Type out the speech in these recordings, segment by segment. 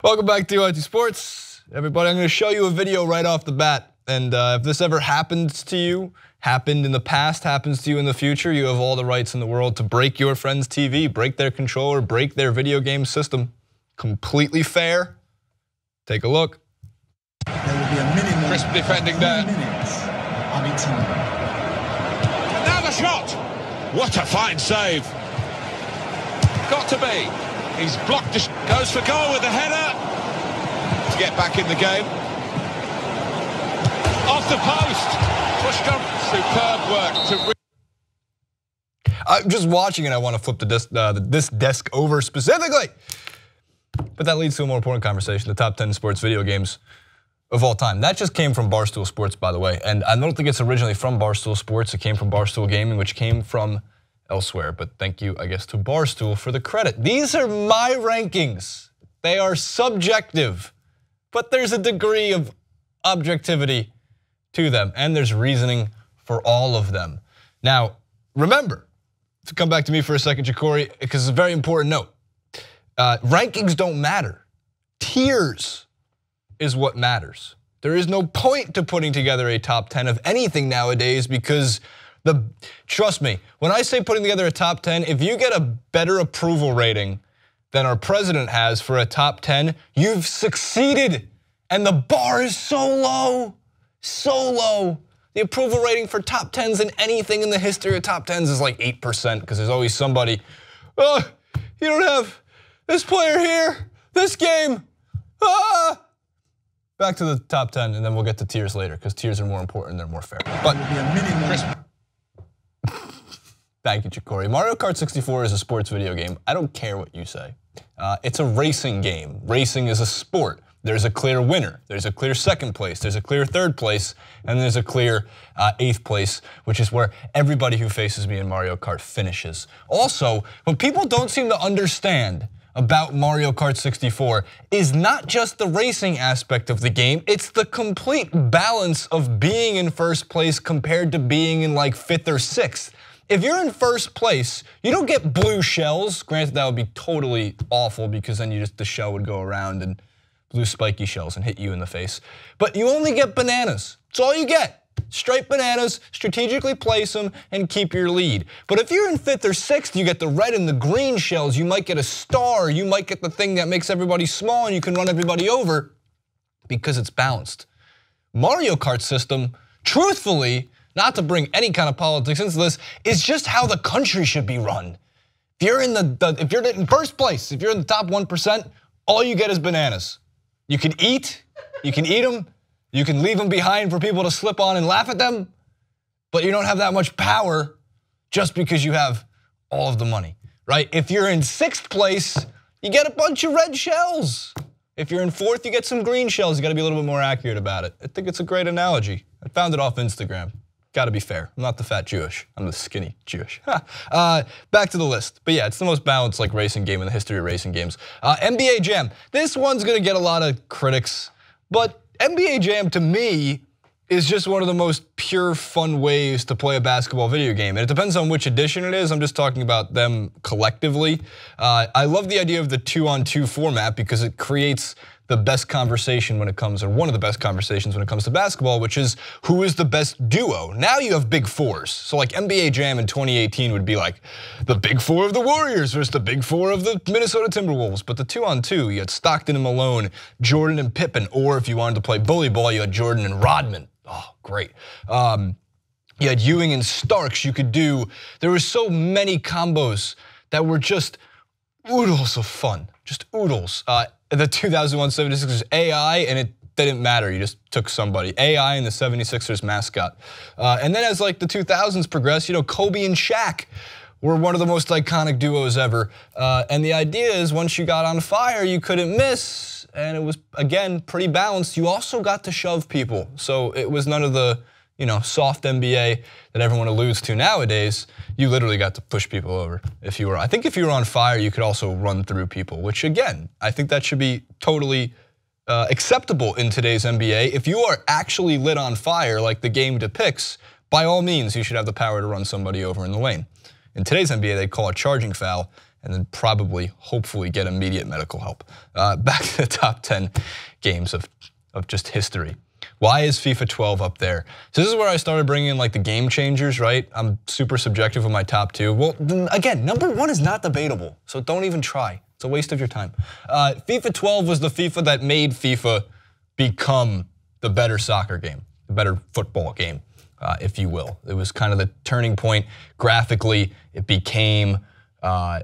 Welcome back to IT Sports. Everybody, I'm going to show you a video right off the bat. And if this ever happens to you, happened in the past, happens to you in the future, you have all the rights in the world to break your friend's TV, break their controller, break their video game system. Completely fair. Take a look. There will be a minimum crisp defending there. Minutes. Now the shot. What a fine save. Got to be. He's blocked. Goes for goal with the header to get back in the game. Off the post. Pushed on. Superb work. I'm just watching it. I want to flip this desk over specifically. But that leads to a more important conversation, the top 10 sports video games of all time. That just came from Barstool Sports, by the way. And I don't think it's originally from Barstool Sports. It came from Barstool Gaming, which came from elsewhere. But thank you, I guess, to Barstool for the credit. These are my rankings. They are subjective, but there's a degree of objectivity to them. And there's reasoning for all of them. Now, remember, to come back to me for a second, Ja'Cory, because it's a very important note. Rankings don't matter. Tiers is what matters. There is no point to putting together a top 10 of anything nowadays because trust me, when I say putting together a top 10, if you get a better approval rating than our president has for a top 10, you've succeeded. And the bar is so low, so low. The approval rating for top 10s in anything in the history of top 10s is like 8% because there's always somebody, oh, you don't have this player here, this game, ah. Back to the top 10 and then we'll get to tiers later because tiers are more important, they're more fair. But thank you, Ja'Cory. Mario Kart 64 is a sports video game. I don't care what you say. It's a racing game. Racing is a sport. There's a clear winner, there's a clear second place, there's a clear third place, and there's a clear eighth place, which is where everybody who faces me in Mario Kart finishes. Also, what people don't seem to understand about Mario Kart 64 is not just the racing aspect of the game, it's the complete balance of being in first place compared to being in like 5th or 6th. If you're in first place, you don't get blue shells. Granted, that would be totally awful because then the shell would go around and blue spiky shells and hit you in the face. But you only get bananas. That's all you get. Straight bananas, strategically place them, and keep your lead. But if you're in 5th or 6th, you get the red and the green shells. You might get a star. You might get the thing that makes everybody small and you can run everybody over because it's balanced. Mario Kart system, truthfully, not to bring any kind of politics into this, is just how the country should be run. If you're in first place, if you're in the top 1%, all you get is bananas. You can eat them, you can leave them behind for people to slip on and laugh at them, but you don't have that much power just because you have all of the money, right? If you're in 6th place, you get a bunch of red shells. If you're in 4th, you get some green shells. You gotta be a little bit more accurate about it. I think it's a great analogy. I found it off Instagram. Gotta be fair. I'm not the fat Jewish. I'm the skinny Jewish. Back to the list. But yeah, it's the most balanced like racing game in the history of racing games. NBA Jam. This one's gonna get a lot of critics, but NBA Jam to me is just one of the most pure fun ways to play a basketball video game. And it depends on which edition it is. I'm just talking about them collectively. I love the idea of the 2-on-2 format because it creates the best conversation when it comes, or one of the best conversations when it comes to basketball, which is who is the best duo. Now you have big fours. So like NBA Jam in 2018 would be like the big four of the Warriors versus the big four of the Minnesota Timberwolves. But the 2-on-2, you had Stockton and Malone, Jordan and Pippen, or if you wanted to play bully ball, you had Jordan and Rodman. Oh, great. You had Ewing and Starks. You could do, there were so many combos that were just oodles of fun, just oodles. The 2001 76ers AI, and it didn't matter, you just took somebody. AI and the 76ers mascot. And then as like the 2000s progressed, Kobe and Shaq were one of the most iconic duos ever. And the idea is once you got on fire, you couldn't miss, and it was, again, pretty balanced. You also got to shove people, so it was none of the soft NBA that everyone alludes to nowadays. You literally got to push people over if you were. I think if you were on fire, you could also run through people, which again, I think that should be totally acceptable in today's NBA. If you are actually lit on fire like the game depicts, by all means, you should have the power to run somebody over in the lane. In today's NBA, they call it charging foul, and then probably, hopefully, get immediate medical help. Back to the top 10 games of just history. Why is FIFA 12 up there? So this is where I started bringing in like the game changers, right? I'm super subjective with my top 2. Well, again, number 1 is not debatable, so don't even try. It's a waste of your time. FIFA 12 was the FIFA that made FIFA become the better soccer game, the better football game, if you will. It was kind of the turning point. Graphically, it became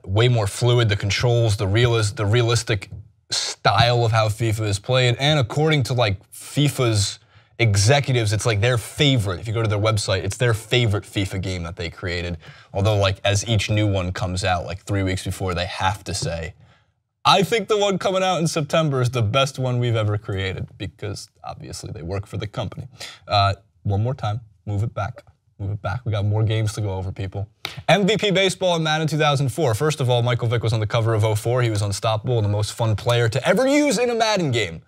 way more fluid. The controls, the realistic style of how FIFA is played, and according to like FIFA's executives, it's like their favorite. If you go to their website, it's their favorite FIFA game that they created. Although like as each new one comes out, like 3 weeks before, they have to say, I think the one coming out in September is the best one we've ever created, because obviously they work for the company. One more time, move it back. Move it back, we got more games to go over, people. MVP baseball in Madden 2004. First of all, Michael Vick was on the cover of 04. He was unstoppable and the most fun player to ever use in a Madden game.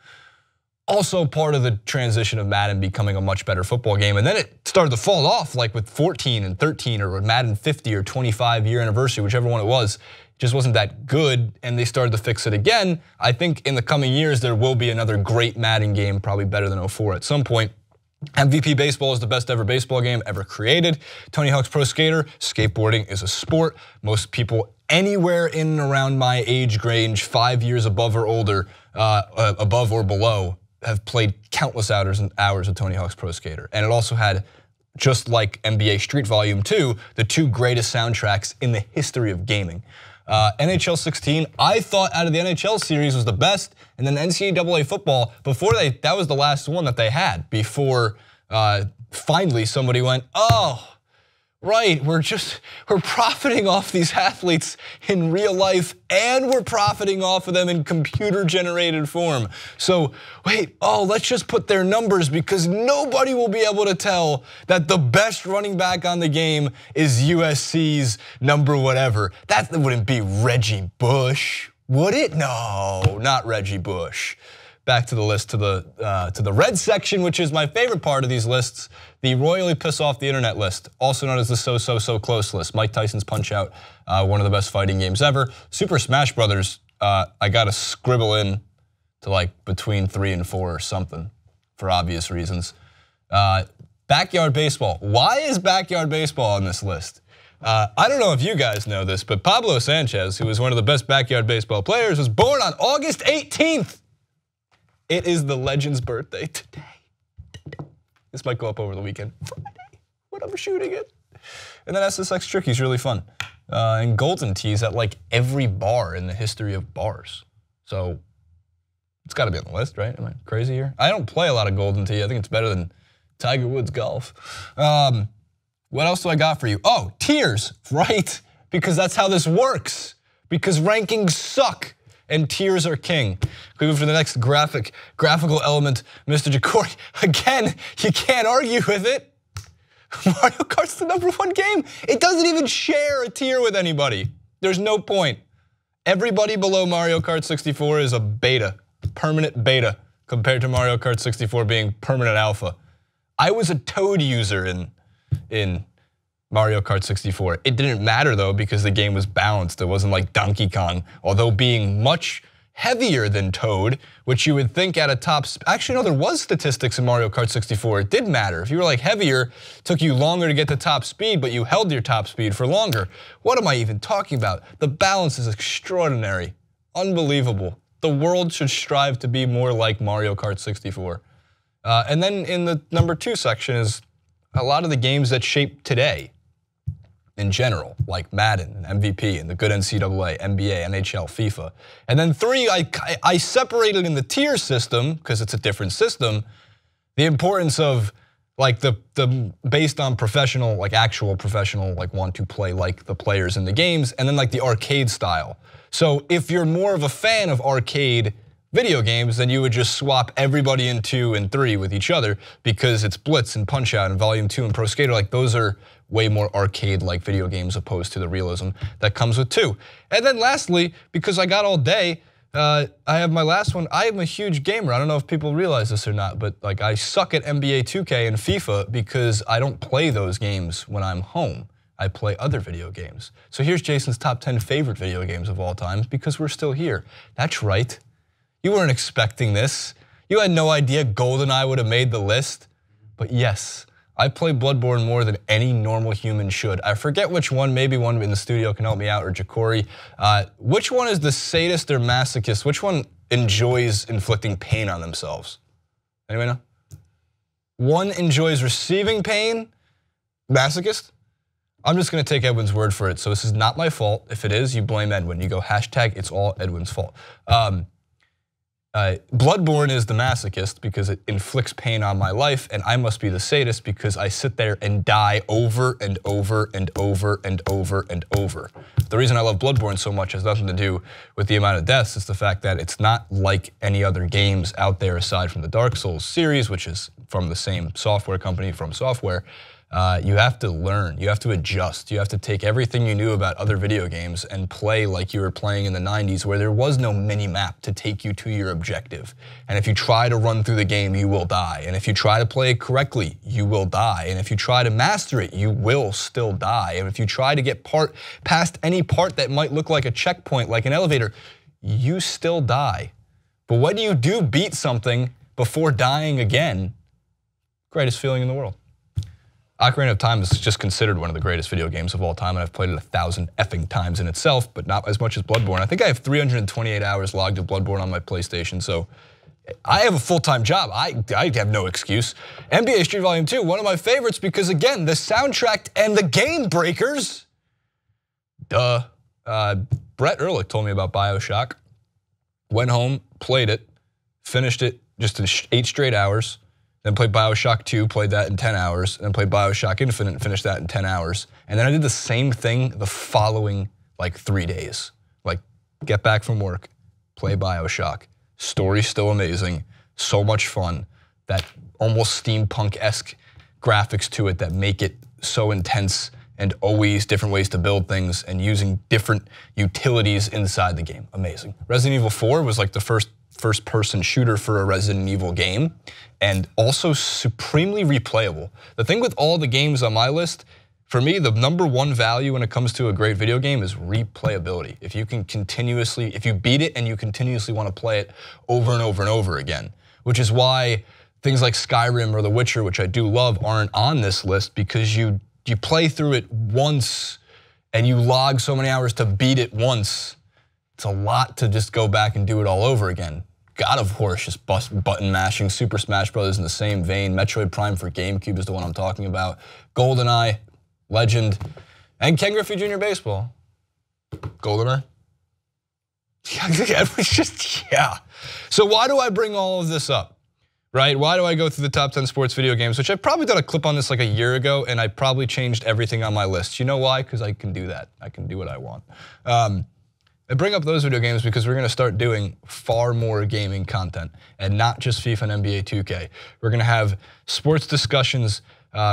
Also part of the transition of Madden becoming a much better football game. And then it started to fall off, like with 14 and 13 or Madden 50 or 25-year anniversary, whichever one it was. It just wasn't that good, and they started to fix it again. I think in the coming years there will be another great Madden game, probably better than 04 at some point. MVP baseball is the best ever baseball game ever created. Tony Hawk's Pro Skater, skateboarding is a sport. Most people anywhere in and around my age range, 5 years above or older, above or below, have played countless hours of Tony Hawk's Pro Skater. And it also had, just like NBA Street Volume 2, the 2 greatest soundtracks in the history of gaming. NHL 16, I thought out of the NHL series was the best, and then NCAA football, that was the last one that they had before finally somebody went, oh, right, we're profiting off these athletes in real life, and we're profiting off of them in computer-generated form. So wait, let's just put their numbers, because nobody will be able to tell that the best running back on the game is USC's number whatever. That wouldn't be Reggie Bush, would it? No, not Reggie Bush. Back to the list, to the red section, which is my favorite part of these lists, the royally piss off the internet list, also known as the so close list. Mike Tyson's Punch-Out, one of the best fighting games ever. Super Smash Brothers, I gotta scribble in to like between 3 and 4 or something, for obvious reasons. Backyard baseball. Why is backyard baseball on this list? I don't know if you guys know this, but Pablo Sanchez, who was one of the best backyard baseball players, was born on August 18th. It is the legend's birthday today. This might go up over the weekend. Friday, when I'm shooting it. And then SSX Tricky's really fun. And Golden Tee's at like every bar in the history of bars. So it's gotta be on the list, right? Am I crazy here? I don't play a lot of Golden Tee. I think it's better than Tiger Woods golf. What else do I got for you? Oh, tiers, right? Because that's how this works. Because rankings suck. And tiers are king. Can we move to the next graphical element, Mr. Jacory? Again, you can't argue with it. Mario Kart's the #1 game. It doesn't even share a tier with anybody. There's no point. Everybody below Mario Kart 64 is a beta, permanent beta, compared to Mario Kart 64 being permanent alpha. I was a Toad user in Mario Kart 64. It didn't matter though, because the game was balanced. It wasn't like Donkey Kong, although being much heavier than Toad, which you would think at a top, actually no, there was statistics in Mario Kart 64. It did matter. If you were like heavier, it took you longer to get to top speed, but you held your top speed for longer. What am I even talking about? The balance is extraordinary, unbelievable. The world should strive to be more like Mario Kart 64. And then in the #2 section is a lot of the games that shape today. In general, like Madden, and MVP, and the good NCAA, NBA, NHL, FIFA. And then 3, I separated in the tier system, because it's a different system, the importance of like the based on professional, like actual professional, like want to play like the players in the games, and then like the arcade style. So if you're more of a fan of arcade video games, then you would just swap everybody in 2 and 3 with each other, because it's Blitz and Punch-Out and Volume 2 and Pro Skater, like those are way more arcade-like video games opposed to the realism that comes with 2. And then lastly, because I got all day, I have my last one. I am a huge gamer. I don't know if people realize this or not, but like I suck at NBA 2K and FIFA because I don't play those games when I'm home. I play other video games. So here's Jason's top 10 favorite video games of all time because we're still here. That's right. You weren't expecting this. You had no idea GoldenEye would have made the list. But yes, I play Bloodborne more than any normal human should. I forget which one, maybe one in the studio can help me out, or Jacory. Which one is the sadist or masochist? Which one enjoys inflicting pain on themselves? Anybody know? One enjoys receiving pain, masochist? I'm just gonna take Edwin's word for it, so this is not my fault. If it is, you blame Edwin. You go hashtag it's all Edwin's fault. Bloodborne is the masochist because it inflicts pain on my life, and I must be the sadist because I sit there and die over and over and over and over and over. The reason I love Bloodborne so much has nothing to do with the amount of deaths. It's the fact that it's not like any other games out there aside from the Dark Souls series, which is from the same software company, From Software. You have to learn, you have to adjust, you have to take everything you knew about other video games and play like you were playing in the 90s where there was no mini-map to take you to your objective. And if you try to run through the game, you will die. And if you try to play it correctly, you will die. And if you try to master it, you will still die. And if you try to get past any part that might look like a checkpoint, like an elevator, you still die. But when you do beat something before dying again, greatest feeling in the world. Ocarina of Time is just considered one of the greatest video games of all time, and I've played it 1,000 effing times in itself, but not as much as Bloodborne. I think I have 328 hours logged to Bloodborne on my PlayStation, so I have a full-time job. I have no excuse. NBA Street Volume 2, one of my favorites because, again, the soundtrack and the game breakers. Duh. Brett Ehrlich told me about BioShock. Went home, played it, finished it just in 8 straight hours. Then played BioShock 2, played that in 10 hours, and then played BioShock Infinite and finished that in 10 hours. And then I did the same thing the following like 3 days. Like, get back from work, play BioShock. Story's still amazing, so much fun. That almost steampunk-esque graphics to it that make it so intense and always different ways to build things and using different utilities inside the game. Amazing. Resident Evil 4 was like the first-person shooter for a Resident Evil game, and also supremely replayable. The thing with all the games on my list, for me, the #1 value when it comes to a great video game is replayability. If you can continuously, if you beat it and you continuously want to play it over and over and over again, which is why things like Skyrim or The Witcher, which I do love, aren't on this list because you play through it once and you log so many hours to beat it once. It's a lot to just go back and do it all over again. God of War, just button mashing. Super Smash Bros. In the same vein. Metroid Prime for GameCube is the one I'm talking about. GoldenEye, Legend, and Ken Griffey Jr. Baseball. GoldenEye? Yeah, it was just, yeah. So why do I bring all of this up? Right? Why do I go through the top 10 sports video games, which I've probably done a clip on this like a year ago, and I probably changed everything on my list. You know why? Because I can do that. I can do what I want. I bring up those video games because we're gonna start doing far more gaming content and not just FIFA and NBA 2K. We're gonna have sports discussions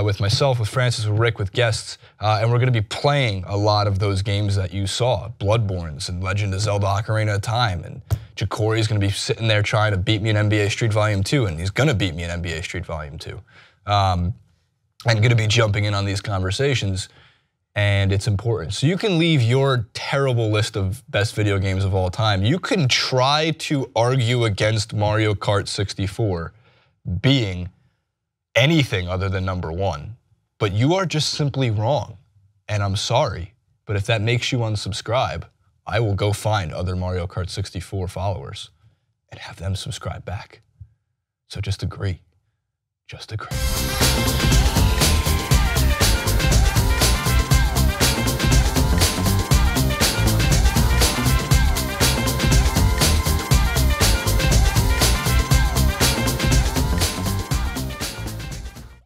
with myself, with Francis, with Rick, with guests, and we're gonna be playing a lot of those games that you saw, Bloodborne's and Legend of Zelda Ocarina of Time, and Jacory's gonna be sitting there trying to beat me in NBA Street Volume 2, and he's gonna beat me in NBA Street Volume 2. And gonna be jumping in on these conversations, and it's important. So you can leave your terrible list of best video games of all time. You can try to argue against Mario Kart 64 being anything other than #1, but you are just simply wrong, and I'm sorry. But if that makes you unsubscribe, I will go find other Mario Kart 64 followers and have them subscribe back. So just agree, just agree.